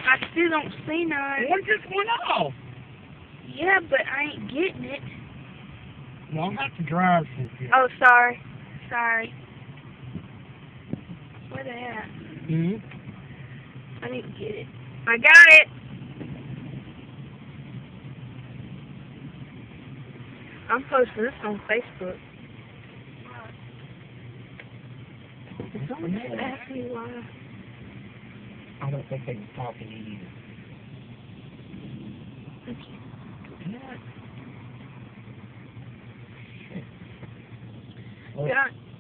I still don't see none. One just went off. Yeah, but I ain't getting it. Well, I'm have to drive some here. Oh, sorry. Sorry. Where they at? I didn't get it. I got it! I'm posting this on Facebook. It's only asking me why. I don't think they was talking to you.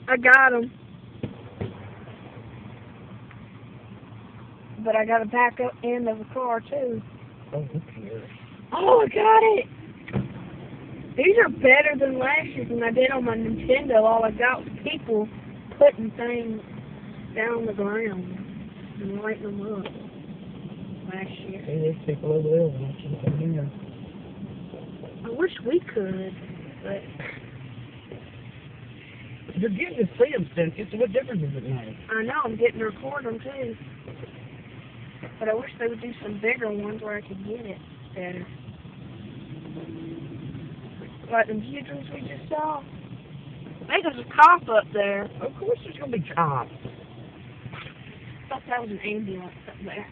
I got them. But I got a backup end of the car too. Oh, who cares? Oh, I got it! These are better than last year's than I did on my Nintendo. All I got was people putting things down on the ground and lighting them up last year. Hey, there's people over there watching from here. I wish we could, but You're getting to see them, Cynthia, so what difference does it make? I know I'm getting to record them too. But I wish they would do some bigger ones where I could get it better. Like the huge ones we just saw. Hey, there's a cop up there. Of course there's going to be cops. I thought that was an ambulance up there.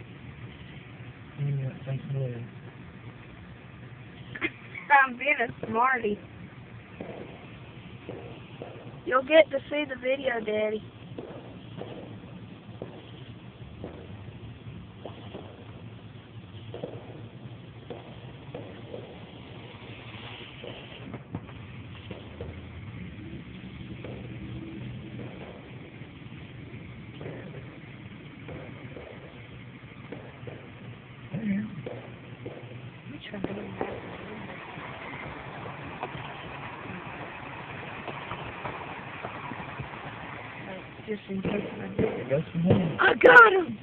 Yeah, thank you. I'm being a smarty. You'll get to see the video, Daddy. Just in case I do. Go from there. I got him!